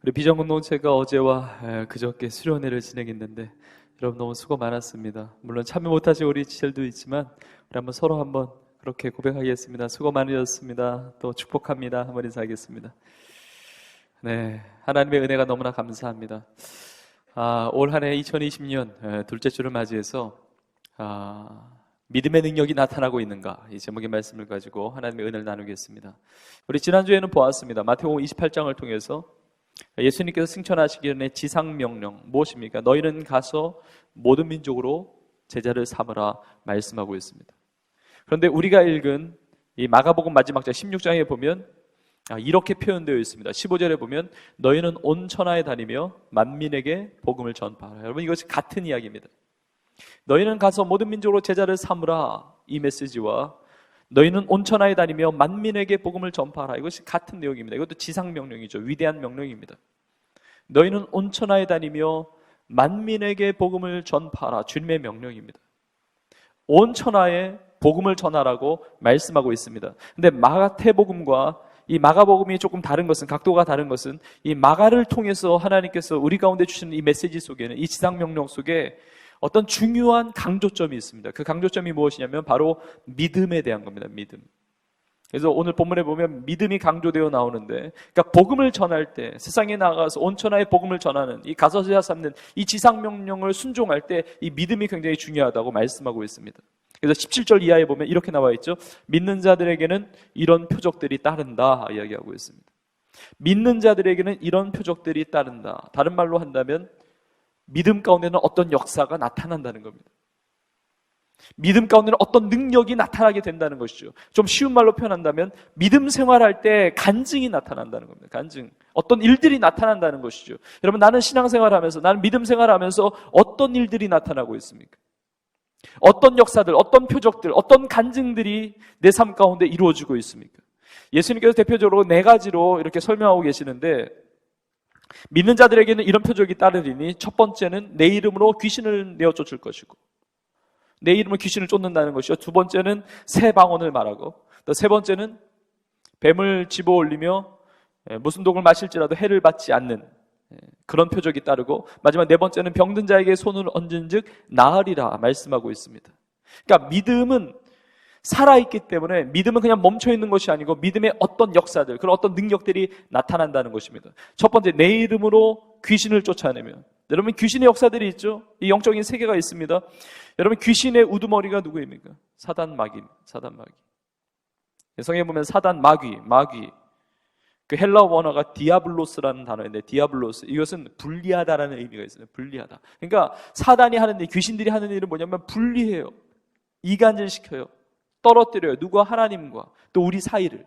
우리 비전공동체가 어제와 그저께 수련회를 진행했는데 여러분 너무 수고 많았습니다. 물론 참여 못하신 우리 지체들도 있지만 우리 한번 서로 한번 그렇게 고백하겠습니다. 수고 많으셨습니다. 또 축복합니다. 한번 인사하겠습니다. 네, 하나님의 은혜가 너무나 감사합니다. 올 한 해 2020년 둘째 주를 맞이해서 믿음의 능력이 나타나고 있는가, 이 제목의 말씀을 가지고 하나님의 은혜를 나누겠습니다. 우리 지난주에는 보았습니다. 마태복음 28장을 통해서 예수님께서 승천하시기 전에 지상명령 무엇입니까? 너희는 가서 모든 민족으로 제자를 삼으라 말씀하고 있습니다. 그런데 우리가 읽은 이 마가복음 마지막 장 16장에 보면 이렇게 표현되어 있습니다. 15절에 보면 너희는 온 천하에 다니며 만민에게 복음을 전파하라. 여러분, 이것이 같은 이야기입니다. 너희는 가서 모든 민족으로 제자를 삼으라, 이 메시지와 너희는 온 천하에 다니며 만민에게 복음을 전파하라, 이것이 같은 내용입니다. 이것도 지상명령이죠. 위대한 명령입니다. 너희는 온 천하에 다니며 만민에게 복음을 전파하라, 주님의 명령입니다. 온 천하에 복음을 전하라고 말씀하고 있습니다. 근데 마태복음과 이 마가복음이 조금 다른 것은, 각도가 다른 것은, 이 마가를 통해서 하나님께서 우리 가운데 주시는 이 메시지 속에는, 이 지상명령 속에 어떤 중요한 강조점이 있습니다. 그 강조점이 무엇이냐면 바로 믿음에 대한 겁니다. 믿음. 그래서 오늘 본문에 보면 믿음이 강조되어 나오는데, 그러니까 복음을 전할 때, 세상에 나가서 온 천하에 복음을 전하는, 이 가서 제자 삼는 이 지상명령을 순종할 때 이 믿음이 굉장히 중요하다고 말씀하고 있습니다. 그래서 17절 이하에 보면 이렇게 나와 있죠. 믿는 자들에게는 이런 표적들이 따른다 이야기하고 있습니다. 믿는 자들에게는 이런 표적들이 따른다. 다른 말로 한다면 믿음 가운데는 어떤 역사가 나타난다는 겁니다. 믿음 가운데는 어떤 능력이 나타나게 된다는 것이죠. 좀 쉬운 말로 표현한다면 믿음 생활할 때 간증이 나타난다는 겁니다. 간증. 어떤 일들이 나타난다는 것이죠. 여러분, 나는 신앙생활하면서, 나는 믿음 생활하면서 어떤 일들이 나타나고 있습니까? 어떤 역사들, 어떤 표적들, 어떤 간증들이 내 삶 가운데 이루어지고 있습니까? 예수님께서 대표적으로 4가지로 이렇게 설명하고 계시는데, 믿는 자들에게는 이런 표적이 따르리니, 첫 번째는 내 이름으로 귀신을 내어 쫓을 것이고, 내 이름으로 귀신을 쫓는다는 것이요. 두 번째는 새 방언을 말하고, 또 세 번째는 뱀을 집어 올리며 무슨 독을 마실지라도 해를 받지 않는 그런 표적이 따르고, 마지막 4번째는 병든 자에게 손을 얹은 즉 나으리라 말씀하고 있습니다. 그러니까 믿음은 살아있기 때문에, 믿음은 그냥 멈춰있는 것이 아니고 믿음의 어떤 역사들, 그런 어떤 능력들이 나타난다는 것입니다. 첫 번째, 내 이름으로 귀신을 쫓아내며. 여러분, 귀신의 역사들이 있죠. 이 영적인 세계가 있습니다. 여러분, 귀신의 우두머리가 누구입니까? 사단 마귀입니다. 사단 마귀. 성경에 보면 사단 마귀, 그 헬라어 원어가 디아블로스라는 단어인데, 디아블로스, 이것은 분리하다라는 의미가 있어요. 분리하다. 그러니까 사단이 하는 일, 귀신들이 하는 일은 뭐냐면 분리해요. 이간질시켜요. 떨어뜨려요. 누구와? 하나님과 또 우리 사이를.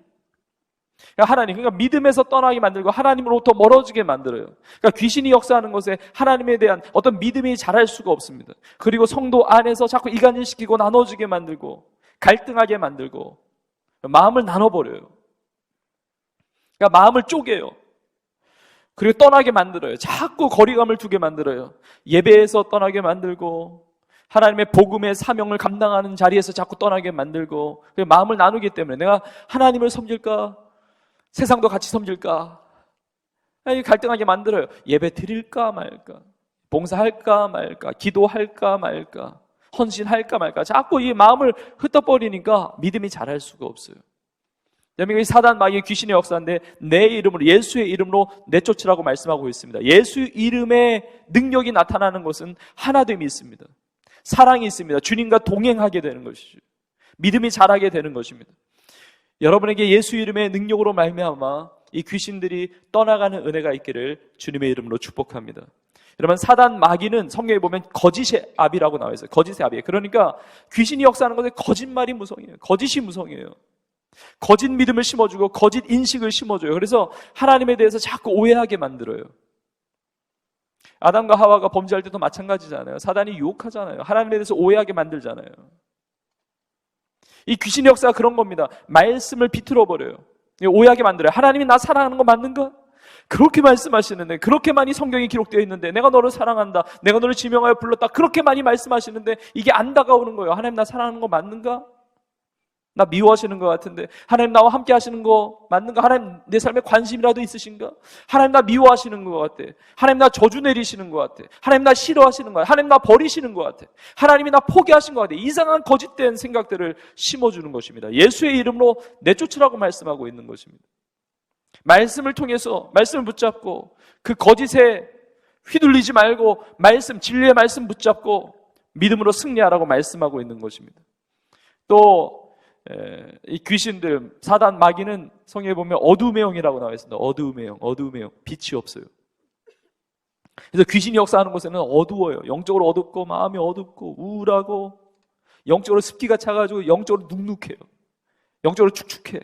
그러니까 믿음에서 떠나게 만들고 하나님으로부터 멀어지게 만들어요. 그러니까 귀신이 역사하는 것에 하나님에 대한 어떤 믿음이 자랄 수가 없습니다. 그리고 성도 안에서 자꾸 이간질시키고 나눠지게 만들고 갈등하게 만들고 마음을 나눠버려요. 그러니까 마음을 쪼개요. 그리고 떠나게 만들어요. 자꾸 거리감을 두게 만들어요. 예배에서 떠나게 만들고, 하나님의 복음의 사명을 감당하는 자리에서 자꾸 떠나게 만들고, 마음을 나누기 때문에 내가 하나님을 섬길까? 세상도 같이 섬길까? 갈등하게 만들어요. 예배 드릴까 말까? 봉사할까 말까? 기도할까 말까? 헌신할까 말까? 자꾸 이 마음을 흩어버리니까 믿음이 자랄 수가 없어요. 여러분, 사단 마귀의 귀신의 역사인데, 내 이름으로, 예수의 이름으로 내쫓으라고 말씀하고 있습니다. 예수 이름의 능력이 나타나는 것은 하나됨이 있습니다. 사랑이 있습니다. 주님과 동행하게 되는 것이죠. 믿음이 자라게 되는 것입니다. 여러분에게 예수 이름의 능력으로 말미암아 이 귀신들이 떠나가는 은혜가 있기를 주님의 이름으로 축복합니다. 여러분, 사단 마귀는 성경에 보면 거짓의 아비라고 나와 있어요. 거짓의 아비. 그러니까 귀신이 역사하는 것에 거짓말이 무성이에요. 거짓이 무성이에요. 거짓 믿음을 심어주고 거짓 인식을 심어줘요. 그래서 하나님에 대해서 자꾸 오해하게 만들어요. 아담과 하와가 범죄할 때도 마찬가지잖아요. 사단이 유혹하잖아요. 하나님에 대해서 오해하게 만들잖아요. 이 귀신의 역사가 그런 겁니다. 말씀을 비틀어버려요. 오해하게 만들어요. 하나님이 나 사랑하는 거 맞는가? 그렇게 말씀하시는데, 그렇게 많이 성경이 기록되어 있는데, 내가 너를 사랑한다, 내가 너를 지명하여 불렀다, 그렇게 많이 말씀하시는데 이게 안 다가오는 거예요. 하나님 나 사랑하는 거 맞는가? 나 미워하시는 것 같은데 하나님 나와 함께 하시는 거 맞는가? 하나님 내 삶에 관심이라도 있으신가? 하나님 나 미워하시는 것 같아. 하나님 나 저주 내리시는 것 같아. 하나님 나 싫어하시는 것 같아. 하나님 나 버리시는 것 같아. 하나님이 나 포기하신 것 같아. 이상한 거짓된 생각들을 심어주는 것입니다. 예수의 이름으로 내쫓으라고 말씀하고 있는 것입니다. 말씀을 통해서 말씀을 붙잡고 그 거짓에 휘둘리지 말고 말씀, 진리의 말씀 붙잡고 믿음으로 승리하라고 말씀하고 있는 것입니다. 또 이 귀신들, 사단, 마귀는 성경에 보면 어두움의 영이라고 나와 있습니다. 어두움의 영, 어두움의 영, 빛이 없어요. 그래서 귀신이 역사하는 곳에는 어두워요. 영적으로 어둡고 마음이 어둡고 우울하고 영적으로 습기가 차가지고 영적으로 눅눅해요. 영적으로 축축해.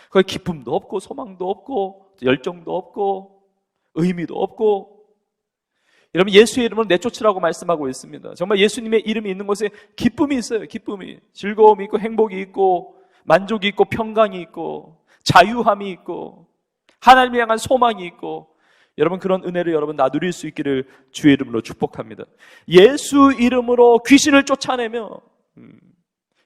거기 기쁨도 없고 소망도 없고 열정도 없고 의미도 없고. 여러분 예수의 이름으로 내쫓으라고 말씀하고 있습니다. 정말 예수님의 이름이 있는 곳에 기쁨이 있어요. 기쁨이, 즐거움이 있고 행복이 있고 만족이 있고 평강이 있고 자유함이 있고 하나님을 향한 소망이 있고, 여러분 그런 은혜를 여러분 다 누릴 수 있기를 주의 이름으로 축복합니다. 예수 이름으로 귀신을 쫓아내며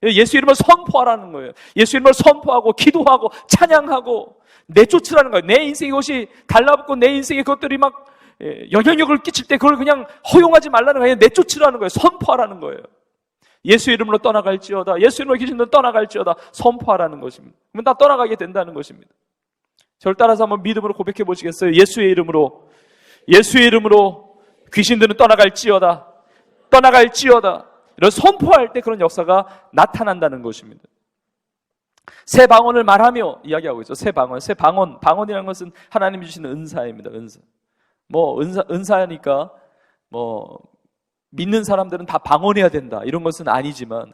예수 이름을 선포하라는 거예요. 예수 이름을 선포하고 기도하고 찬양하고 내쫓으라는 거예요. 내 인생이 이것이 달라붙고 내 인생의 것들이 막 영향력을 끼칠 때 그걸 그냥 허용하지 말라는 거예요. 내쫓으라는 거예요. 선포하라는 거예요. 예수 이름으로 떠나갈지어다. 예수 이름으로 귀신들은 떠나갈지어다. 선포하라는 것입니다. 그러면 다 떠나가게 된다는 것입니다. 저를 따라서 한번 믿음으로 고백해 보시겠어요? 예수의 이름으로 귀신들은 떠나갈지어다. 떠나갈지어다. 이런 선포할 때 그런 역사가 나타난다는 것입니다. 새 방언을 말하며 이야기하고 있죠. 새 방언이라는 것은 하나님이 주시는 은사입니다. 은사니까 믿는 사람들은 다 방언해야 된다 이런 것은 아니지만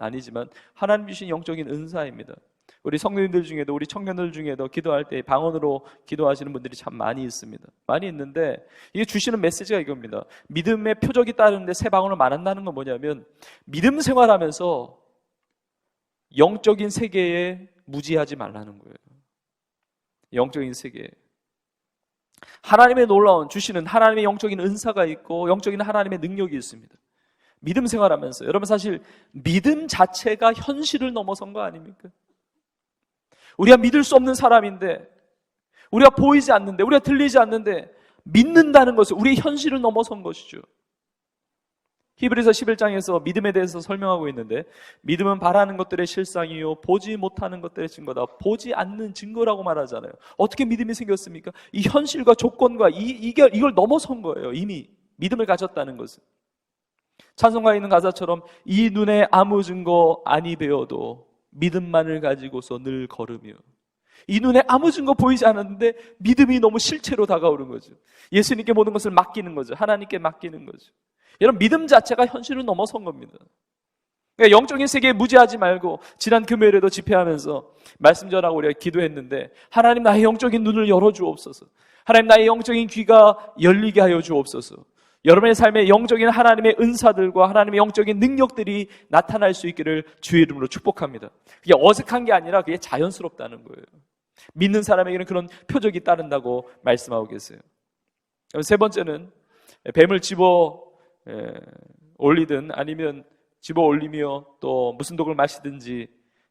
하나님 주신 영적인 은사입니다. 우리 성도님들 중에도 우리 청년들 중에도 기도할 때 방언으로 기도하시는 분들이 참 많이 있습니다. 많이 있는데 이게 주시는 메시지가 이겁니다. 믿음의 표적이 따르는데 새 방언을 말한다는 건 뭐냐면 믿음 생활하면서 영적인 세계에 무지하지 말라는 거예요. 영적인 세계. 하나님의 놀라운 주시는 하나님의 영적인 은사가 있고 영적인 하나님의 능력이 있습니다. 믿음 생활하면서 여러분 사실 믿음 자체가 현실을 넘어선 거 아닙니까? 우리가 믿을 수 없는 사람인데 우리가 보이지 않는데 우리가 들리지 않는데 믿는다는 것은 우리의 현실을 넘어선 것이죠. 히브리서 11장에서 믿음에 대해서 설명하고 있는데 믿음은 바라는 것들의 실상이요 보지 못하는 것들의 증거다. 보지 않는 증거라고 말하잖아요. 어떻게 믿음이 생겼습니까? 이 현실과 조건과 이걸 넘어선 거예요. 이미 믿음을 가졌다는 것은. 찬송가에 있는 가사처럼 이 눈에 아무 증거 아니 배어도 믿음만을 가지고서 늘 걸으며. 이 눈에 아무 증거 보이지 않았는데 믿음이 너무 실체로 다가오는 거죠. 예수님께 모든 것을 맡기는 거죠. 하나님께 맡기는 거죠. 여러분 믿음 자체가 현실을 넘어선 겁니다. 그러니까 영적인 세계에 무지하지 말고 지난 금요일에도 집회하면서 말씀 전하고 우리가 기도했는데 하나님 나의 영적인 눈을 열어주옵소서. 하나님 나의 영적인 귀가 열리게 하여 주옵소서. 여러분의 삶에 영적인 하나님의 은사들과 하나님의 영적인 능력들이 나타날 수 있기를 주의 이름으로 축복합니다. 그게 어색한 게 아니라 그게 자연스럽다는 거예요. 믿는 사람에게는 그런 표적이 따른다고 말씀하고 계세요. 세 번째는 뱀을 집어 올리든 아니면 집어 올리며 또 무슨 독을 마시든지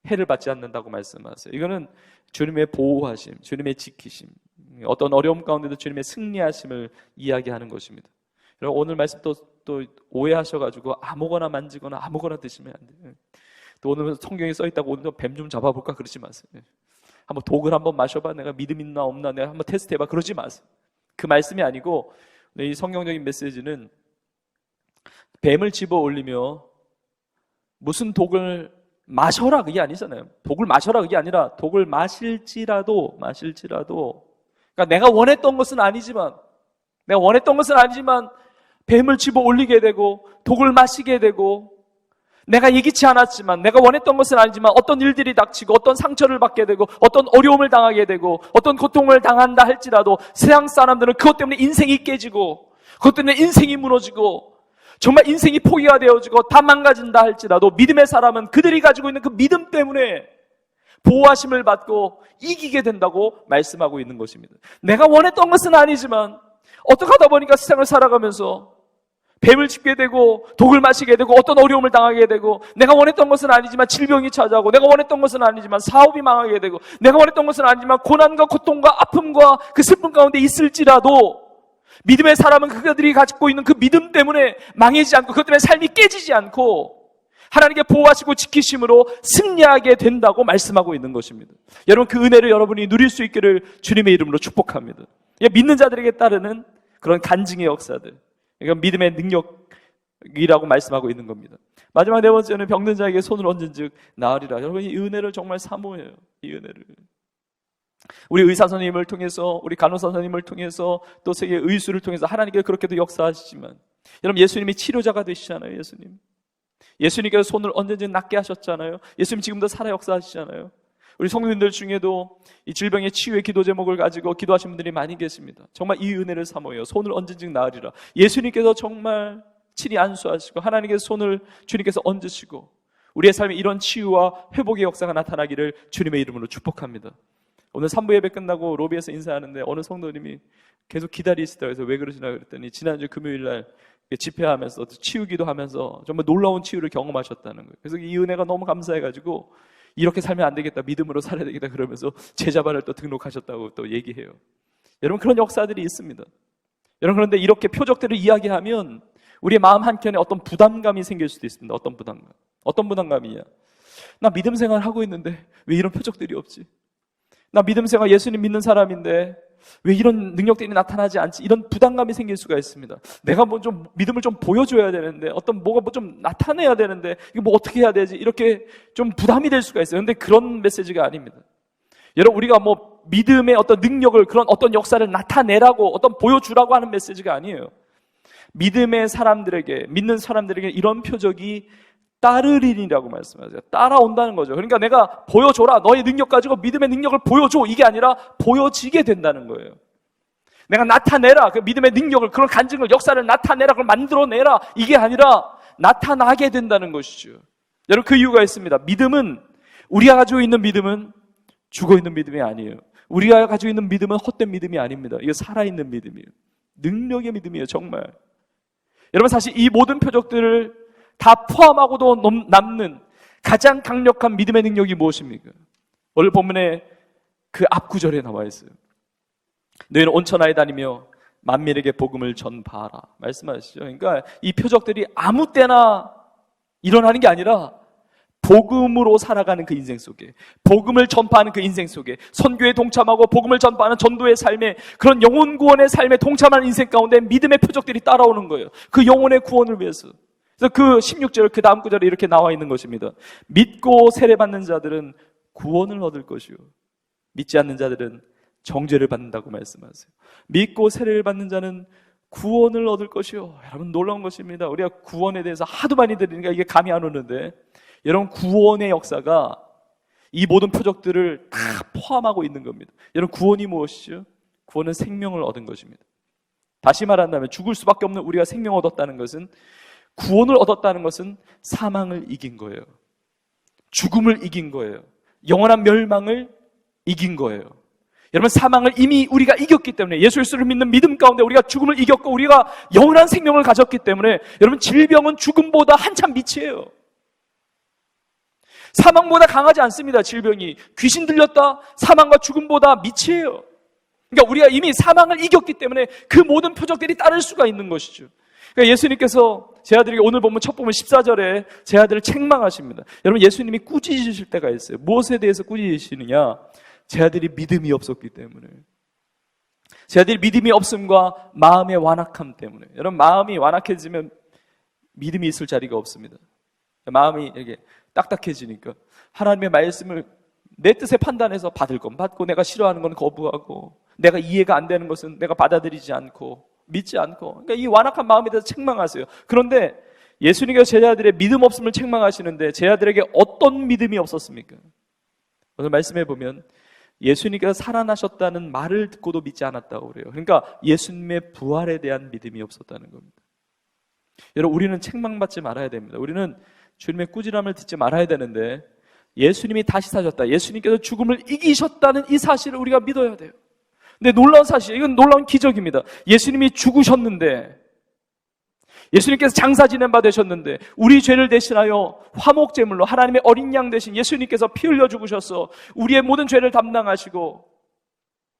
해를 받지 않는다고 말씀하세요. 이거는 주님의 보호하심, 주님의 지키심, 어떤 어려움 가운데도 주님의 승리하심을 이야기하는 것입니다. 여러분 오늘 말씀 또 오해하셔가지고 아무거나 만지거나 아무거나 드시면 안 돼요. 또 오늘 성경에 써있다고 오늘 뱀 좀 잡아볼까 그러지 마세요. 한번 독을 한번 마셔봐. 내가 믿음 있나 없나 내가 한번 테스트해봐. 그러지 마세요. 그 말씀이 아니고 이 성경적인 메시지는 뱀을 집어 올리며 무슨 독을 마셔라 그게 아니잖아요. 독을 마셔라 그게 아니라 독을 마실지라도 그러니까 내가 원했던 것은 아니지만 뱀을 집어 올리게 되고 독을 마시게 되고 내가 예기치 않았지만 내가 원했던 것은 아니지만 어떤 일들이 닥치고 어떤 상처를 받게 되고 어떤 어려움을 당하게 되고 어떤 고통을 당한다 할지라도 세상 사람들은 그것 때문에 인생이 깨지고 그것 때문에 인생이 무너지고 정말 인생이 포기가 되어지고 다 망가진다 할지라도 믿음의 사람은 그들이 가지고 있는 그 믿음 때문에 보호하심을 받고 이기게 된다고 말씀하고 있는 것입니다. 내가 원했던 것은 아니지만 어떻게 하다 보니까 세상을 살아가면서 뱀을 짚게 되고 독을 마시게 되고 어떤 어려움을 당하게 되고 내가 원했던 것은 아니지만 질병이 찾아오고 내가 원했던 것은 아니지만 사업이 망하게 되고 내가 원했던 것은 아니지만 고난과 고통과 아픔과 그 슬픔 가운데 있을지라도 믿음의 사람은 그들이 가지고 있는 그 믿음 때문에 망하지 않고 그것 때문에 삶이 깨지지 않고 하나님께 보호하시고 지키심으로 승리하게 된다고 말씀하고 있는 것입니다. 여러분 그 은혜를 여러분이 누릴 수 있기를 주님의 이름으로 축복합니다. 믿는 자들에게 따르는 그런 간증의 역사들, 이건 믿음의 능력이라고 말씀하고 있는 겁니다. 마지막 네 번째는 병든 자에게 손을 얹은 즉 나으리라. 여러분 이 은혜를 정말 사모해요. 이 은혜를 우리 의사 선생님을 통해서, 우리 간호사 선생님을 통해서, 또 세계 의수를 통해서 하나님께서 그렇게도 역사하시지만 여러분 예수님이 치료자가 되시잖아요. 예수님께서 손을 언제든지 낫게 하셨잖아요. 예수님 지금도 살아 역사하시잖아요. 우리 성도님들 중에도 이 질병의 치유의 기도 제목을 가지고 기도하신 분들이 많이 계십니다. 정말 이 은혜를 사모해요. 손을 얹은즉 나으리라. 예수님께서 정말 친히 안수하시고 하나님께서 손을 주님께서 얹으시고 우리의 삶에 이런 치유와 회복의 역사가 나타나기를 주님의 이름으로 축복합니다. 오늘 3부 예배 끝나고 로비에서 인사하는데 어느 성도님이 계속 기다리시더라고요. 그래서 왜 그러시나 그랬더니 지난주 금요일날 집회하면서 치유기도 하면서 정말 놀라운 치유를 경험하셨다는 거예요. 그래서 이 은혜가 너무 감사해가지고 이렇게 살면 안 되겠다, 믿음으로 살아야 되겠다 그러면서 제자반을 또 등록하셨다고 또 얘기해요. 여러분 그런 역사들이 있습니다. 여러분 그런데 이렇게 표적들을 이야기하면 우리의 마음 한켠에 어떤 부담감이 생길 수도 있습니다. 어떤 부담감이냐? 나 믿음 생활 하고 있는데 왜 이런 표적들이 없지? 나 믿음 생활 예수님 믿는 사람인데 왜 이런 능력들이 나타나지 않지? 이런 부담감이 생길 수가 있습니다. 내가 뭐 좀 믿음을 좀 보여줘야 되는데 뭐가 좀 나타내야 되는데 이거 뭐 어떻게 해야 되지? 이렇게 좀 부담이 될 수가 있어요. 그런데 그런 메시지가 아닙니다. 여러분 우리가 뭐 믿음의 어떤 능력을 그런 어떤 역사를 나타내라고 어떤 보여주라고 하는 메시지가 아니에요. 믿는 사람들에게 이런 표적이 따르리니라고 말씀하세요. 따라온다는 거죠. 그러니까 내가 보여줘라. 너의 능력 가지고 믿음의 능력을 보여줘. 이게 아니라 보여지게 된다는 거예요. 내가 나타내라. 그 믿음의 능력을, 그런 간증을, 역사를 나타내라. 그걸 만들어내라. 이게 아니라 나타나게 된다는 것이죠. 여러분 그 이유가 있습니다. 우리가 가지고 있는 믿음은 죽어있는 믿음이 아니에요. 우리가 가지고 있는 믿음은 헛된 믿음이 아닙니다. 이게 살아있는 믿음이에요. 능력의 믿음이에요. 정말. 여러분 사실 이 모든 표적들을 다 포함하고도 남는 가장 강력한 믿음의 능력이 무엇입니까? 오늘 본문에 그 앞 구절에 나와 있어요. 너희는 온 천하에 다니며 만민에게 복음을 전파하라 말씀하시죠. 그러니까 이 표적들이 아무 때나 일어나는 게 아니라 복음으로 살아가는 그 인생 속에, 복음을 전파하는 그 인생 속에, 선교에 동참하고 복음을 전파하는 전도의 삶에, 그런 영혼 구원의 삶에 동참하는 인생 가운데 믿음의 표적들이 따라오는 거예요. 그 영혼의 구원을 위해서. 그래서 그 16절 그 다음 구절에 이렇게 나와 있는 것입니다. 믿고 세례받는 자들은 구원을 얻을 것이요 믿지 않는 자들은 정죄를 받는다고 말씀하세요. 믿고 세례를 받는 자는 구원을 얻을 것이요. 여러분 놀라운 것입니다. 우리가 구원에 대해서 하도 많이 들으니까 이게 감이 안 오는데 여러분 구원의 역사가 이 모든 표적들을 다 포함하고 있는 겁니다. 여러분 구원이 무엇이죠? 구원은 생명을 얻은 것입니다. 다시 말한다면 죽을 수밖에 없는 우리가 생명을 얻었다는 것은, 구원을 얻었다는 것은 사망을 이긴 거예요. 죽음을 이긴 거예요. 영원한 멸망을 이긴 거예요. 여러분 사망을 이미 우리가 이겼기 때문에, 예수 그리스도를 믿는 믿음 가운데 우리가 죽음을 이겼고 우리가 영원한 생명을 가졌기 때문에 여러분 질병은 죽음보다 한참 미치예요. 사망보다 강하지 않습니다. 질병이 귀신 들렸다 사망과 죽음보다 미치예요. 그러니까 우리가 이미 사망을 이겼기 때문에 그 모든 표적들이 따를 수가 있는 것이죠. 그러니까 예수님께서 제 아들에게 오늘 본문 첫 본문 14절에 제 아들을 책망하십니다. 여러분 예수님이 꾸짖으실 때가 있어요. 무엇에 대해서 꾸짖으시느냐? 제 아들이 믿음이 없었기 때문에, 제 아들이 믿음이 없음과 마음의 완악함 때문에. 여러분 마음이 완악해지면 믿음이 있을 자리가 없습니다. 마음이 이렇게 딱딱해지니까 하나님의 말씀을 내 뜻에 판단해서 받을 건 받고 내가 싫어하는 건 거부하고 내가 이해가 안 되는 것은 내가 받아들이지 않고 믿지 않고, 그러니까 이 완악한 마음에 대해서 책망하세요. 그런데 예수님께서 제자들의 믿음 없음을 책망하시는데 제자들에게 어떤 믿음이 없었습니까? 오늘 말씀해 보면 예수님께서 살아나셨다는 말을 듣고도 믿지 않았다고 그래요. 그러니까 예수님의 부활에 대한 믿음이 없었다는 겁니다. 여러분 우리는 책망받지 말아야 됩니다. 우리는 주님의 꾸지람을 듣지 말아야 되는데 예수님이 다시 사셨다, 예수님께서 죽음을 이기셨다는 이 사실을 우리가 믿어야 돼요. 근데 놀라운 사실, 이건 놀라운 기적입니다. 예수님이 죽으셨는데 예수님께서 장사 지낸 바 되셨는데 우리 죄를 대신하여 화목제물로 하나님의 어린 양 대신 예수님께서 피 흘려 죽으셔서 우리의 모든 죄를 담당하시고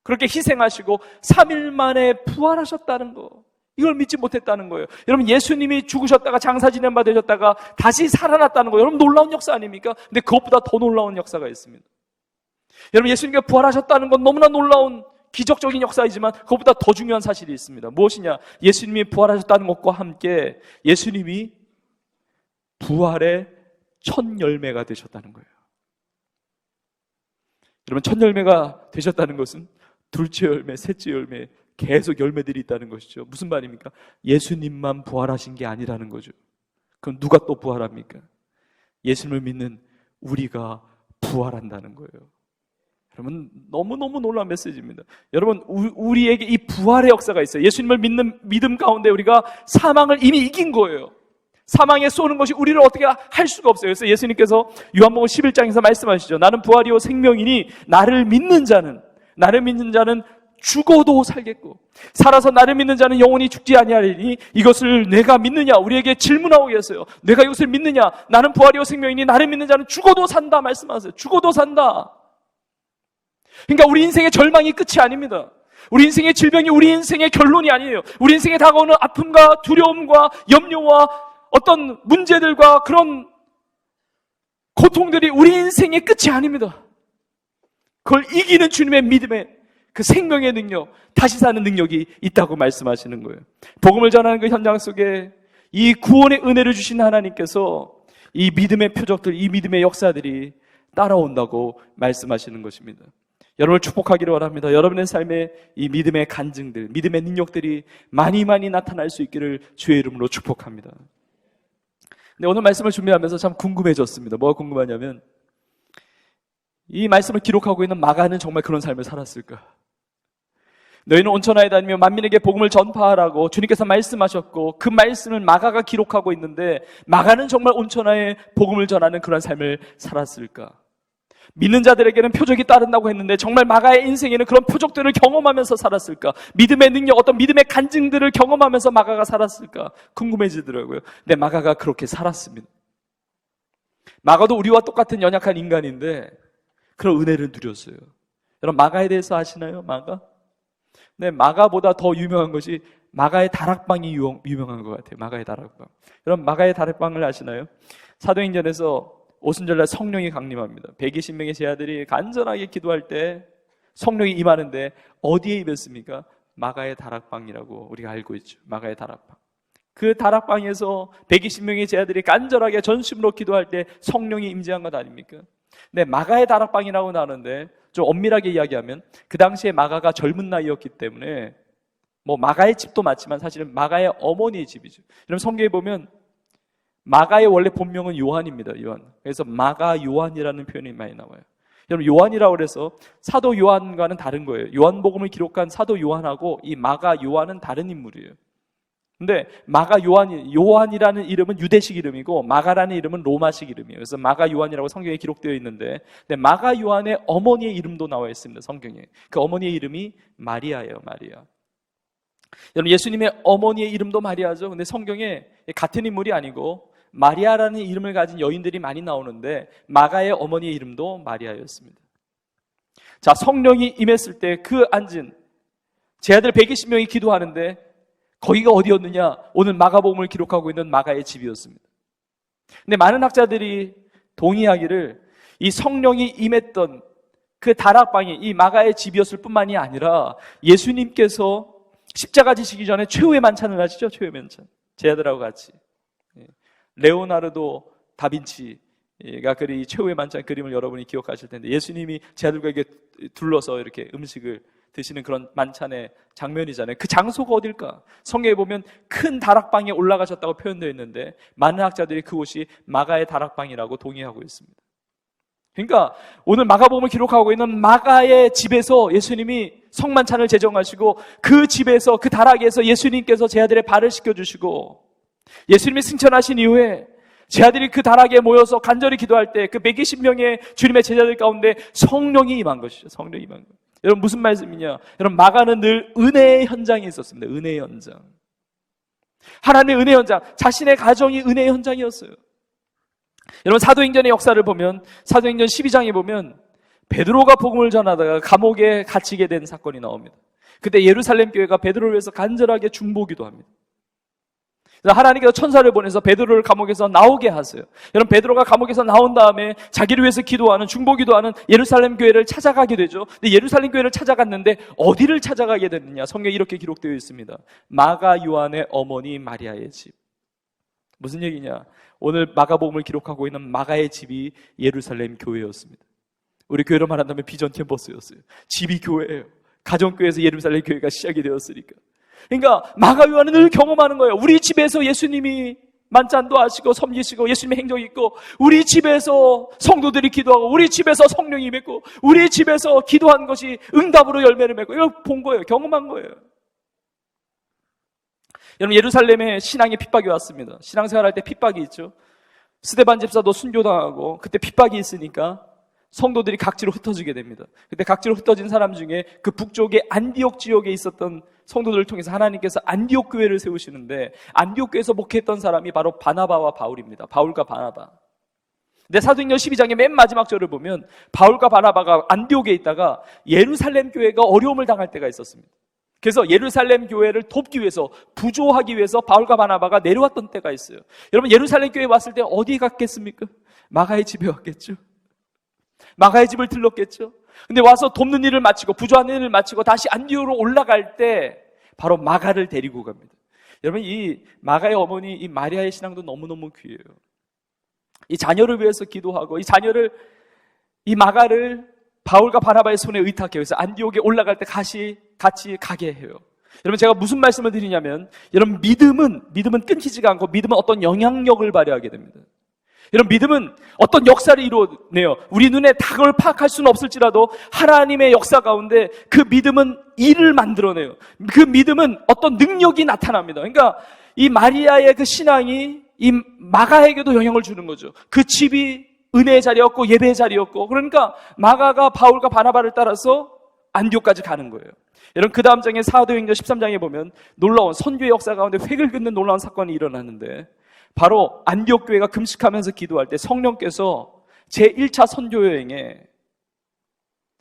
그렇게 희생하시고 3일 만에 부활하셨다는 거, 이걸 믿지 못했다는 거예요. 여러분, 예수님이 죽으셨다가 장사 지낸 바 되셨다가 다시 살아났다는 거예요. 여러분, 놀라운 역사 아닙니까? 근데 그것보다 더 놀라운 역사가 있습니다. 여러분, 예수님께서 부활하셨다는 건 너무나 놀라운 기적적인 역사이지만 그것보다 더 중요한 사실이 있습니다. 무엇이냐? 예수님이 부활하셨다는 것과 함께 예수님이 부활의 첫 열매가 되셨다는 거예요. 여러분, 첫 열매가 되셨다는 것은 둘째 열매, 셋째 열매, 계속 열매들이 있다는 것이죠. 무슨 말입니까? 예수님만 부활하신 게 아니라는 거죠. 그럼 누가 또 부활합니까? 예수님을 믿는 우리가 부활한다는 거예요. 여러분, 너무너무 놀라운 메시지입니다. 여러분, 우리에게 이 부활의 역사가 있어요. 예수님을 믿는 믿음 가운데 우리가 사망을 이미 이긴 거예요. 사망에 쏘는 것이 우리를 어떻게 할 수가 없어요. 그래서 예수님께서 요한복음 11장에서 말씀하시죠. 나는 부활이요 생명이니 나를 믿는 자는 죽어도 살겠고 살아서 나를 믿는 자는 영원히 죽지 아니하리니 이것을 내가 믿느냐? 우리에게 질문하고 계세요. 내가 이것을 믿느냐? 나는 부활이요 생명이니 나를 믿는 자는 죽어도 산다 말씀하세요. 죽어도 산다. 그러니까 우리 인생의 절망이 끝이 아닙니다. 우리 인생의 질병이 우리 인생의 결론이 아니에요. 우리 인생에 다가오는 아픔과 두려움과 염려와 어떤 문제들과 그런 고통들이 우리 인생의 끝이 아닙니다. 그걸 이기는 주님의 믿음의 그 생명의 능력, 다시 사는 능력이 있다고 말씀하시는 거예요. 복음을 전하는 그 현장 속에 이 구원의 은혜를 주신 하나님께서 이 믿음의 표적들, 이 믿음의 역사들이 따라온다고 말씀하시는 것입니다. 여러분을 축복하기를 원합니다. 여러분의 삶에 이 믿음의 간증들, 믿음의 능력들이 많이 나타날 수 있기를 주의 이름으로 축복합니다. 근데 오늘 말씀을 준비하면서 참 궁금해졌습니다. 뭐가 궁금하냐면 이 말씀을 기록하고 있는 마가는 정말 그런 삶을 살았을까? 너희는 온천하에 다니며 만민에게 복음을 전파하라고 주님께서 말씀하셨고 그 말씀을 마가가 기록하고 있는데 마가는 정말 온천하에 복음을 전하는 그런 삶을 살았을까? 믿는 자들에게는 표적이 따른다고 했는데 정말 마가의 인생에는 그런 표적들을 경험하면서 살았을까? 믿음의 능력, 어떤 믿음의 간증들을 경험하면서 마가가 살았을까? 궁금해지더라고요. 근데 마가가 그렇게 살았습니다. 마가도 우리와 똑같은 연약한 인간인데 그런 은혜를 누렸어요. 여러분, 마가에 대해서 아시나요? 마가? 네, 마가보다 더 유명한 것이 마가의 다락방이 유명한 것 같아요. 마가의 다락방. 여러분, 마가의 다락방을 아시나요? 사도행전에서 오순절날 성령이 강림합니다. 120명의 제자들이 간절하게 기도할 때 성령이 임하는데 어디에 임했습니까? 마가의 다락방이라고 우리가 알고 있죠. 마가의 다락방. 그 다락방에서 120명의 제자들이 간절하게 전심으로 기도할 때 성령이 임재한 것 아닙니까? 네, 마가의 다락방이라고 나오는데 좀 엄밀하게 이야기하면 그 당시에 마가가 젊은 나이였기 때문에 마가의 집도 맞지만 사실은 마가의 어머니의 집이죠. 여러분, 성경에 보면 마가의 원래 본명은 요한입니다. 요한. 그래서 마가 요한이라는 표현이 많이 나와요. 여러분, 요한이라고 해서 사도 요한과는 다른 거예요. 요한복음을 기록한 사도 요한하고 이 마가 요한은 다른 인물이에요. 근데 마가 요한이라는 이름은 유대식 이름이고 마가라는 이름은 로마식 이름이에요. 그래서 마가 요한이라고 성경에 기록되어 있는데 근데 마가 요한의 어머니의 이름도 나와 있습니다. 성경에. 그 어머니의 이름이 마리아예요. 마리아. 여러분, 예수님의 어머니의 이름도 마리아죠. 근데 성경에 같은 인물이 아니고 마리아라는 이름을 가진 여인들이 많이 나오는데 마가의 어머니의 이름도 마리아였습니다. 자, 성령이 임했을 때 그 앉은 제자들 120명이 기도하는데 거기가 어디였느냐? 오늘 마가복음을 기록하고 있는 마가의 집이었습니다. 근데 많은 학자들이 동의하기를 이 성령이 임했던 그 다락방이 이 마가의 집이었을 뿐만이 아니라 예수님께서 십자가 지시기 전에 최후의 만찬을 하시죠. 최후의 만찬. 제자들하고 같이. 레오나르도 다빈치가 그린 이 최후의 만찬 그림을 여러분이 기억하실 텐데 예수님이 제자들과 이렇게 둘러서 이렇게 음식을 드시는 그런 만찬의 장면이잖아요. 그 장소가 어딜까? 성경에 보면 큰 다락방에 올라가셨다고 표현되어 있는데 많은 학자들이 그곳이 마가의 다락방이라고 동의하고 있습니다. 그러니까 오늘 마가복음을 기록하고 있는 마가의 집에서 예수님이 성만찬을 제정하시고 그 집에서 그 다락에서 예수님께서 제자들의 발을 씻겨주시고 예수님이 승천하신 이후에 제자들이 그 다락에 모여서 간절히 기도할 때 그 120명의 주님의 제자들 가운데 성령이 임한 것이죠. 성령이 임한 것. 여러분, 무슨 말씀이냐? 여러분, 마가는 늘 은혜의 현장에 있었습니다. 은혜의 현장. 하나님의 은혜 현장, 자신의 가정이 은혜의 현장이었어요. 여러분, 사도행전의 역사를 보면, 사도행전 12장에 보면 베드로가 복음을 전하다가 감옥에 갇히게 된 사건이 나옵니다. 그때 예루살렘 교회가 베드로를 위해서 간절하게 중보기도 합니다. 그래서 하나님께서 천사를 보내서 베드로를 감옥에서 나오게 하세요. 여러분, 베드로가 감옥에서 나온 다음에 자기를 위해서 기도하는, 중보기도하는 예루살렘 교회를 찾아가게 되죠. 근데 예루살렘 교회를 찾아갔는데 어디를 찾아가게 됐느냐? 성경에 이렇게 기록되어 있습니다. 마가 요한의 어머니 마리아의 집. 무슨 얘기냐? 오늘 마가복음을 기록하고 있는 마가의 집이 예루살렘 교회였습니다. 우리 교회로 말한다면 비전 캠퍼스였어요. 집이 교회예요. 가정교회에서 예루살렘 교회가 시작이 되었으니까. 그러니까 마가 요한은 늘 경험하는 거예요. 우리 집에서 예수님이 만찬도 하시고 섬기시고 예수님의 행적이 있고, 우리 집에서 성도들이 기도하고, 우리 집에서 성령이 임했고, 우리 집에서 기도한 것이 응답으로 열매를 맺고, 이걸 본 거예요. 경험한 거예요. 여러분, 예루살렘에 신앙의 핍박이 왔습니다. 신앙생활할 때 핍박이 있죠. 스데반 집사도 순교당하고 그때 핍박이 있으니까 성도들이 각지로 흩어지게 됩니다. 그때 각지로 흩어진 사람 중에 그 북쪽의 안디옥 지역에 있었던 성도들을 통해서 하나님께서 안디옥 교회를 세우시는데, 안디옥 교회에서 목회했던 사람이 바로 바나바와 바울입니다. 바울과 바나바. 근데 사도행전 12장의 맨 마지막 절을 보면 바울과 바나바가 안디옥에 있다가 예루살렘 교회가 어려움을 당할 때가 있었습니다. 그래서 예루살렘 교회를 돕기 위해서, 부조하기 위해서 바울과 바나바가 내려왔던 때가 있어요. 여러분, 예루살렘 교회에 왔을 때 어디 갔겠습니까? 마가의 집에 왔겠죠. 마가의 집을 들렀겠죠. 근데 와서 돕는 일을 마치고, 부조하는 일을 마치고 다시 안디옥으로 올라갈 때 바로 마가를 데리고 갑니다. 여러분, 이 마가의 어머니, 이 마리아의 신앙도 너무너무 귀해요. 이 자녀를 위해서 기도하고, 이 마가를 바울과 바나바의 손에 의탁해요. 그래서 안디옥에 올라갈 때 같이 가게 해요. 여러분, 제가 무슨 말씀을 드리냐면, 여러분, 믿음은 끊기지가 않고, 믿음은 어떤 영향력을 발휘하게 됩니다. 여러분, 믿음은 어떤 역사를 이루어내요. 우리 눈에 다 그걸 파악할 수는 없을지라도 하나님의 역사 가운데 그 믿음은 일을 만들어내요. 그 믿음은 어떤 능력이 나타납니다. 그러니까 이 마리아의 그 신앙이 이 마가에게도 영향을 주는 거죠. 그 집이 은혜의 자리였고 예배의 자리였고, 그러니까 마가가 바울과 바나바를 따라서 안디옥까지 가는 거예요. 여러분, 그 다음 장에 사도행전 13장에 보면 놀라운 선교의 역사 가운데 획을 긋는 놀라운 사건이 일어나는데, 바로 안디옥 교회가 금식하면서 기도할 때 성령께서 제1차 선교 여행에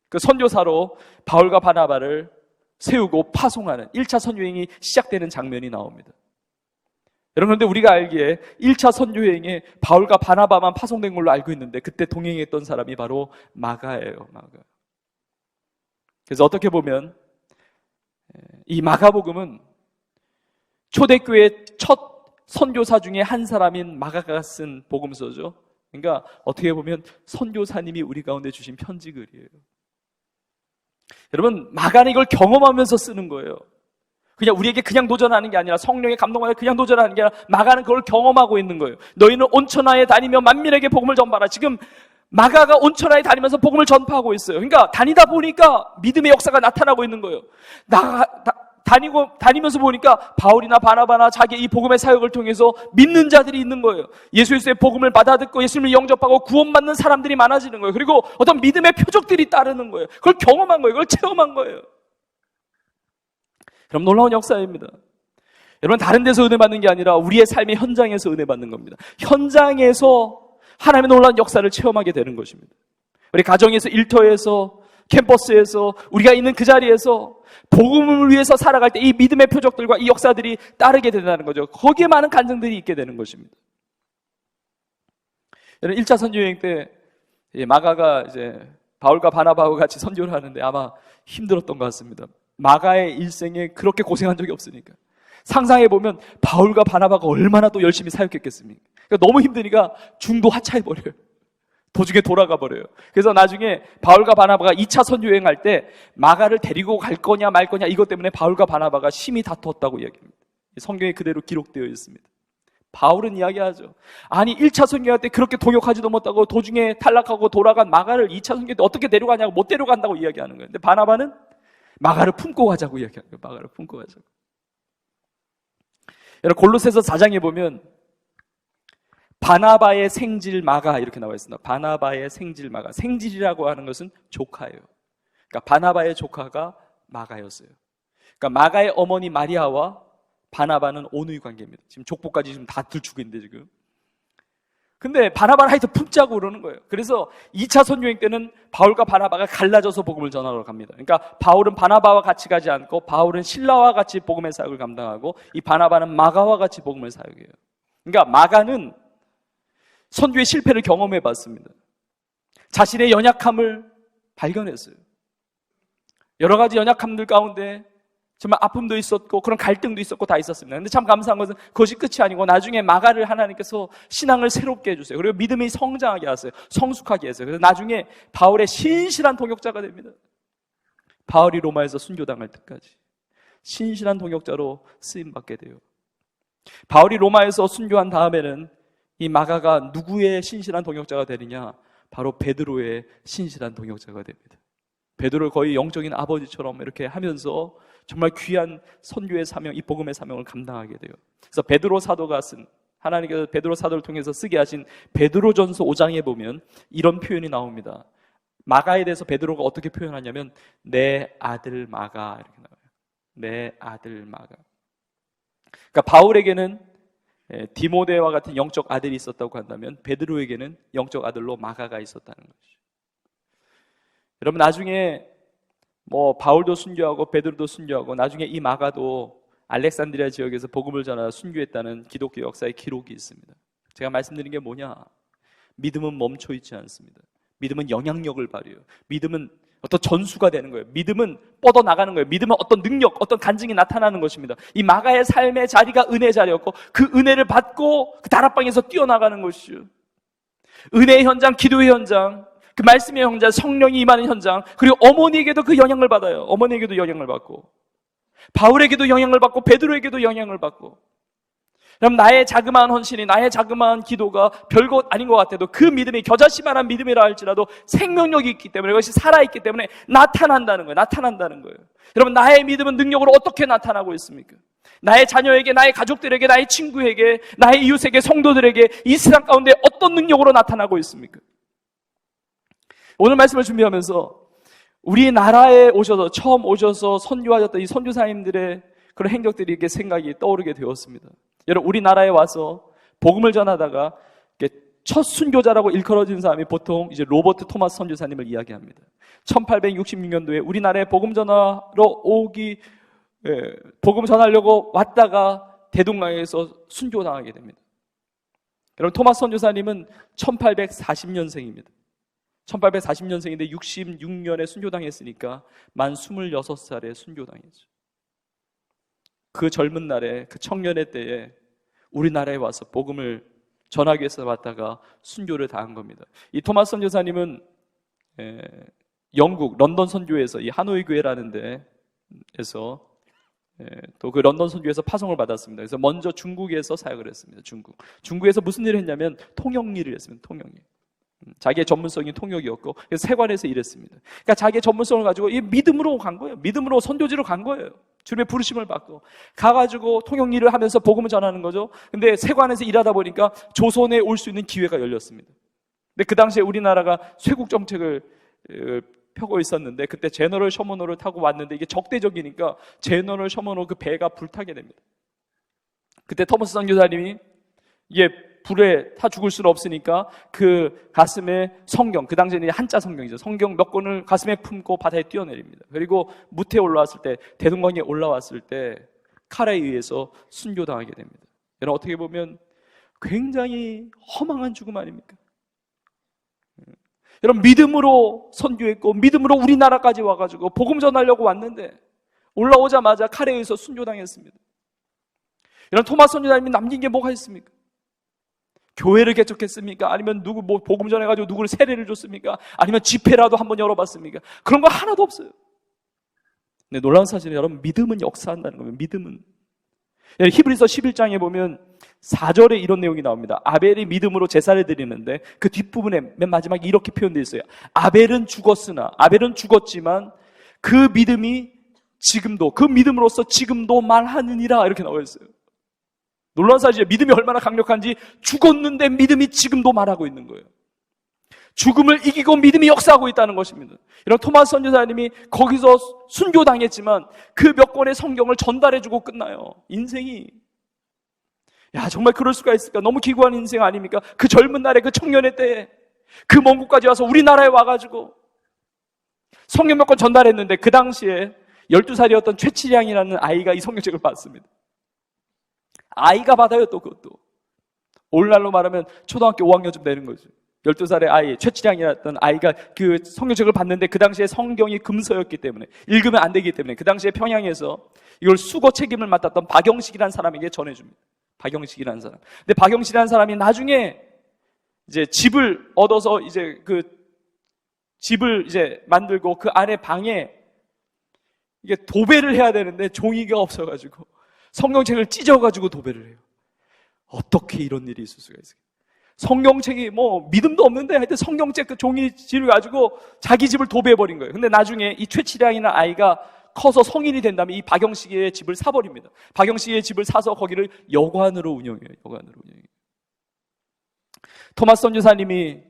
그 선교사로 바울과 바나바를 세우고 파송하는 1차 선교 여행이 시작되는 장면이 나옵니다. 여러분, 그런데 우리가 알기에 1차 선교 여행에 바울과 바나바만 파송된 걸로 알고 있는데, 그때 동행했던 사람이 바로 마가예요. 마가. 그래서 어떻게 보면 이 마가복음은 초대교회 첫 선교사 중에 한 사람인 마가가 쓴 복음서죠. 그러니까 어떻게 보면 선교사님이 우리 가운데 주신 편지글이에요. 여러분, 마가는 이걸 경험하면서 쓰는 거예요. 그냥 우리에게 그냥 도전하는 게 아니라, 성령의 감동하여 그냥 도전하는 게 아니라, 마가는 그걸 경험하고 있는 거예요. 너희는 온천하에 다니며 만민에게 복음을 전파하라. 지금 마가가 온천하에 다니면서 복음을 전파하고 있어요. 그러니까 다니다 보니까 믿음의 역사가 나타나고 있는 거예요. 다니면서 보니까 바울이나 바나바나 자기의 이 복음의 사역을 통해서 믿는 자들이 있는 거예요. 예수 그리스도의 복음을 받아듣고 예수님을 영접하고 구원받는 사람들이 많아지는 거예요. 그리고 어떤 믿음의 표적들이 따르는 거예요. 그걸 경험한 거예요. 그걸 체험한 거예요. 그럼 놀라운 역사입니다. 여러분, 다른 데서 은혜 받는 게 아니라 우리의 삶의 현장에서 은혜 받는 겁니다. 현장에서 하나님의 놀라운 역사를 체험하게 되는 것입니다. 우리 가정에서, 일터에서, 캠퍼스에서, 우리가 있는 그 자리에서 복음을 위해서 살아갈 때 이 믿음의 표적들과 이 역사들이 따르게 된다는 거죠. 거기에 많은 간증들이 있게 되는 것입니다. 여러분, 1차 선교여행 때 마가가 이제 바울과 바나바와 같이 선교를 하는데 아마 힘들었던 것 같습니다. 마가의 일생에 그렇게 고생한 적이 없으니까. 상상해보면 바울과 바나바가 얼마나 또 열심히 사역했겠습니까? 그러니까 너무 힘드니까 중도 하차해버려요. 도중에 돌아가 버려요. 그래서 나중에 바울과 바나바가 2차 선교여행할 때 마가를 데리고 갈 거냐 말 거냐, 이것 때문에 바울과 바나바가 심히 다투었다고 이야기합니다. 성경에 그대로 기록되어 있습니다. 바울은 이야기하죠. 아니, 1차 선교할 때 그렇게 동역하지도 못하고 도중에 탈락하고 돌아간 마가를 2차 선교 때 어떻게 데려가냐고, 못 데려간다고 이야기하는 거예요. 근데 바나바는 마가를 품고 가자고 이야기하는 거예요. 마가를 품고 가자고. 여러분, 골로새서 4장에 보면 바나바의 생질 마가 이렇게 나와 있습니다. 바나바의 생질 마가. 생질이라고 하는 것은 조카예요. 그러니까 바나바의 조카가 마가였어요. 그러니까 마가의 어머니 마리아와 바나바는 온누이 관계입니다. 지금 족보까지 지금 다 들추고 있는데 지금. 근데 바나바는 하여튼 품자고 그러는 거예요. 그래서 2차 선교행 때는 바울과 바나바가 갈라져서 복음을 전하러 갑니다. 그러니까 바울은 바나바와 같이 가지 않고 바울은 실라와 같이 복음의 사역을 감당하고 이 바나바는 마가와 같이 복음을 사역해요. 그러니까 마가는 선교의 실패를 경험해 봤습니다. 자신의 연약함을 발견했어요. 여러 가지 연약함들 가운데 정말 아픔도 있었고 그런 갈등도 있었고 다 있었습니다. 근데 참 감사한 것은 그것이 끝이 아니고 나중에 마가를 하나님께서 신앙을 새롭게 해주세요. 그리고 믿음이 성장하게 하세요. 성숙하게 하세요. 그래서 나중에 바울의 신실한 동역자가 됩니다. 바울이 로마에서 순교당할 때까지 신실한 동역자로 쓰임받게 돼요. 바울이 로마에서 순교한 다음에는 이 마가가 누구의 신실한 동역자가 되느냐? 바로 베드로의 신실한 동역자가 됩니다. 베드로를 거의 영적인 아버지처럼 이렇게 하면서 정말 귀한 선교의 사명, 이 복음의 사명을 감당하게 돼요. 그래서 베드로 사도가 쓴, 하나님께서 베드로 사도를 통해서 쓰게 하신 베드로전서 5장에 보면 이런 표현이 나옵니다. 마가에 대해서 베드로가 어떻게 표현하냐면 내 아들 마가 이렇게 나와요. 내 아들 마가. 그러니까 바울에게는 디모데와 같은 영적 아들이 있었다고 한다면 베드로에게는 영적 아들로 마가가 있었다는 것이죠. 여러분 나중에 바울도 순교하고 베드로도 순교하고 나중에 이 마가도 알렉산드리아 지역에서 복음을 전하다 순교했다는 기독교 역사의 기록이 있습니다. 제가 말씀드린 게 뭐냐? 믿음은 멈춰 있지 않습니다. 믿음은 영향력을 발휘해요. 믿음은 어떤 전수가 되는 거예요. 믿음은 뻗어나가는 거예요. 믿음은 어떤 능력, 어떤 간증이 나타나는 것입니다. 이 마가의 삶의 자리가 은혜의 자리였고 그 은혜를 받고 그 다락방에서 뛰어나가는 것이죠. 은혜의 현장, 기도의 현장, 그 말씀의 현장, 성령이 임하는 현장, 그리고 어머니에게도 그 영향을 받아요. 어머니에게도 영향을 받고 바울에게도 영향을 받고 베드로에게도 영향을 받고. 그럼 나의 자그마한 헌신이, 나의 자그마한 기도가 별것 아닌 것 같아도 그 믿음이 겨자씨만한 믿음이라 할지라도 생명력이 있기 때문에 그것이 살아있기 때문에 나타난다는 거예요. 나타난다는 거예요. 여러분 나의 믿음은 능력으로 어떻게 나타나고 있습니까? 나의 자녀에게, 나의 가족들에게, 나의 친구에게, 나의 이웃에게, 성도들에게 이 세상 가운데 어떤 능력으로 나타나고 있습니까? 오늘 말씀을 준비하면서 우리나라에 오셔서 처음 오셔서 선교하셨던 이 선교사님들의 그런 행적들이 이렇게 생각이 떠오르게 되었습니다. 여러분 우리나라에 와서 복음을 전하다가 첫 순교자라고 일컬어진 사람이 보통 이제 로버트 토마스 선교사님을 이야기합니다. 1866년도에 우리나라에 복음 전하러 복음 전하려고 왔다가 대동강에서 순교당하게 됩니다. 여러분 토마스 선교사님은 1840년생입니다. 1840년생인데 66년에 순교당했으니까 만 26살에 순교당했죠. 그 젊은 날에, 그 청년의 때에 우리나라에 와서 복음을 전하기 위해서 왔다가 순교를 당한 겁니다. 이 토마스 선교사님은 영국 런던 선교에서 이 하노이 교회라는 데에서 또 그 런던 선교에서 파송을 받았습니다. 그래서 먼저 중국에서 사역을 했습니다. 중국에서 무슨 일을 했냐면 통역 일을 했습니다. 통역 일. 자기의 전문성이 통역이었고 그래서 세관에서 일했습니다. 그러니까 자기의 전문성을 가지고 이 믿음으로 간 거예요. 믿음으로 선교지로 간 거예요. 주님의 부르심을 받고 가가지고 통역 일을 하면서 복음을 전하는 거죠. 근데 세관에서 일하다 보니까 조선에 올 수 있는 기회가 열렸습니다. 근데 그 당시에 우리나라가 쇄국 정책을 펴고 있었는데 그때 제너럴 셔먼호를 타고 왔는데 이게 적대적이니까 제너럴 셔먼호 그 배가 불타게 됩니다. 그때 토마스 선교사님이 이게 불에 타 죽을 수는 없으니까 그 가슴에 성경, 그 당시에는 한자 성경이죠. 성경 몇 권을 가슴에 품고 바다에 뛰어내립니다. 그리고 무태에 올라왔을 때, 대동강에 올라왔을 때 칼에 의해서 순교당하게 됩니다. 여러분 어떻게 보면 굉장히 허망한 죽음 아닙니까? 여러분 믿음으로 선교했고 믿음으로 우리나라까지 와가지고 복음 전하려고 왔는데 올라오자마자 칼에 의해서 순교당했습니다. 여러분 토마스 선교사님이 남긴 게 뭐가 있습니까? 교회를 개척했습니까? 아니면 복음 전해가지고 누구를 세례를 줬습니까? 아니면 집회라도 한번 열어봤습니까? 그런 거 하나도 없어요. 근데 놀라운 사실은 여러분 믿음은 역사한다는 거예요. 믿음은. 히브리서 11장에 보면 4절에 이런 내용이 나옵니다. 아벨이 믿음으로 제사를 드리는데 그 뒷부분에 맨 마지막에 이렇게 표현되어 있어요. 아벨은 죽었지만 그 믿음이 지금도, 그 믿음으로써 지금도 말하느니라 이렇게 나와 있어요. 놀라운 사실이에요. 믿음이 얼마나 강력한지 죽었는데 믿음이 지금도 말하고 있는 거예요. 죽음을 이기고 믿음이 역사하고 있다는 것입니다. 이런 토마스 선교사님이 거기서 순교당했지만 그 몇 권의 성경을 전달해주고 끝나요. 인생이. 야, 정말 그럴 수가 있을까? 너무 기구한 인생 아닙니까? 그 젊은 날에, 그 청년의 때에, 그 먼 곳까지 와서 우리나라에 와가지고 성경 몇 권 전달했는데 그 당시에 12살이었던 최치량이라는 아이가 이 성경책을 받습니다. 아이가 받아요. 또 그것도 오늘날로 말하면 초등학교 5학년쯤 되는 거죠. 12살의 아이, 최치량이었던 아이가 그 성경책을 봤는데 그 당시에 성경이 금서였기 때문에 읽으면 안 되기 때문에 그 당시에 평양에서 이걸 수거 책임을 맡았던 박영식이라는 사람에게 전해줍니다. 박영식이라는 사람. 근데 박영식이라는 사람이 나중에 이제 집을 얻어서 이제 그 집을 이제 만들고 그 안에 방에 이게 도배를 해야 되는데 종이가 없어가지고 성경책을 찢어가지고 도배를 해요. 어떻게 이런 일이 있을 수가 있을까요? 성경책이 뭐 믿음도 없는데 하여튼 성경책 그 종이지를 가지고 자기 집을 도배해버린 거예요. 근데 나중에 이 최치량이나 아이가 커서 성인이 된 다음에 이 박영식의 집을 사버립니다. 박영식의 집을 사서 거기를 여관으로 운영해요. 여관으로 운영해요. 토마스 선교사님이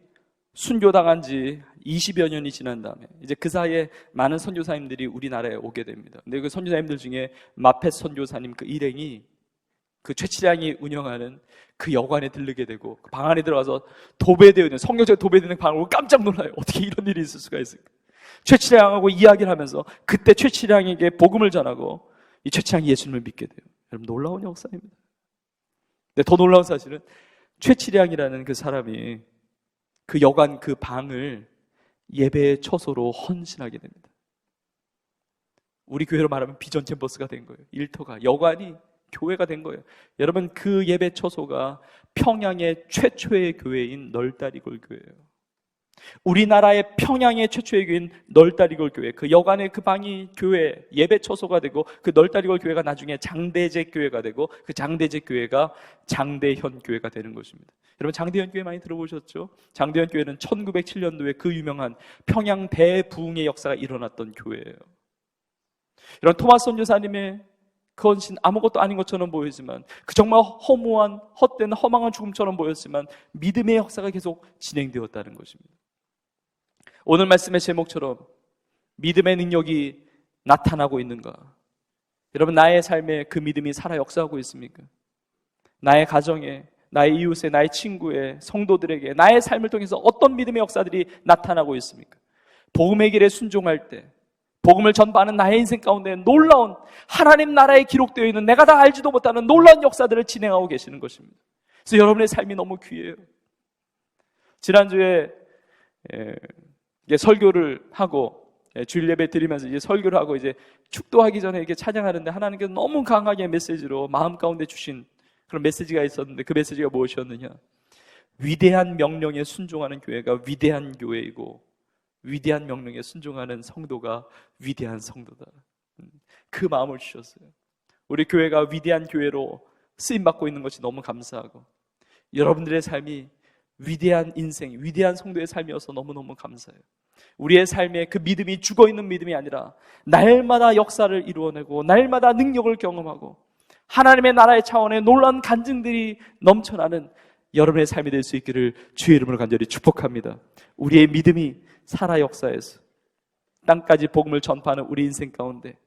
순교당한 지 20여 년이 지난 다음에 이제 그 사이에 많은 선교사님들이 우리나라에 오게 됩니다. 근데 그 선교사님들 중에 마펫 선교사님 그 일행이 그 최치량이 운영하는 그 여관에 들르게 되고 그 방 안에 들어가서 도배되어 있는 성경책 도배되는 방을 보고 깜짝 놀라요. 어떻게 이런 일이 있을 수가 있을까? 최치량하고 이야기를 하면서 그때 최치량에게 복음을 전하고 이 최치량이 예수님을 믿게 돼요. 여러분 놀라운 역사입니다. 근데 더 놀라운 사실은 최치량이라는 그 사람이 그 여관 그 방을 예배의 처소로 헌신하게 됩니다. 우리 교회로 말하면 비전 캠퍼스가 된 거예요. 일터가, 여관이 교회가 된 거예요. 여러분 그 예배 처소가 평양의 최초의 교회인 널다리골 교회예요. 우리나라의 평양의 최초의 교회인 널다리골 교회, 그 여관의 그 방이 교회 예배 처소가 되고 그 널다리골 교회가 나중에 장대제 교회가 되고 그 장대제 교회가 장대현 교회가 되는 것입니다. 여러분 장대현 교회 많이 들어보셨죠? 장대현 교회는 1907년도에 그 유명한 평양 대부흥의 역사가 일어났던 교회예요. 이런 토마스 선교사님의 그 헌신 아무것도 아닌 것처럼 보이지만 그 정말 허무한 헛된 허망한 죽음처럼 보였지만 믿음의 역사가 계속 진행되었다는 것입니다. 오늘 말씀의 제목처럼 믿음의 능력이 나타나고 있는가? 여러분 나의 삶에 그 믿음이 살아 역사하고 있습니까? 나의 가정에, 나의 이웃에, 나의 친구에, 성도들에게 나의 삶을 통해서 어떤 믿음의 역사들이 나타나고 있습니까? 복음의 길에 순종할 때 복음을 전파하는 나의 인생 가운데 놀라운 하나님 나라에 기록되어 있는 내가 다 알지도 못하는 놀라운 역사들을 진행하고 계시는 것입니다. 그래서 여러분의 삶이 너무 귀해요. 지난주에 설교를 하고 주일 예배 드리면서 이제 설교를 하고 이제 축도하기 전에 이렇게 찬양하는데 하나님께서 너무 강하게 메시지로 마음 가운데 주신 그런 메시지가 있었는데 그 메시지가 무엇이었느냐? 위대한 명령에 순종하는 교회가 위대한 교회이고 위대한 명령에 순종하는 성도가 위대한 성도다. 그 마음을 주셨어요. 우리 교회가 위대한 교회로 쓰임받고 있는 것이 너무 감사하고 여러분들의 삶이 위대한 인생, 위대한 성도의 삶이어서 너무너무 감사해요. 우리의 삶에 그 믿음이 죽어있는 믿음이 아니라 날마다 역사를 이루어내고 날마다 능력을 경험하고 하나님의 나라의 차원의 놀라운 간증들이 넘쳐나는 여러분의 삶이 될 수 있기를 주의 이름으로 간절히 축복합니다. 우리의 믿음이 살아 역사에서 땅까지 복음을 전파하는 우리 인생 가운데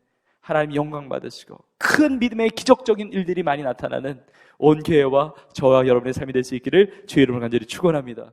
하나님 영광 받으시고 큰 믿음의 기적적인 일들이 많이 나타나는 온 교회와 저와 여러분의 삶이 될 수 있기를 주의 이름으로 간절히 축원합니다.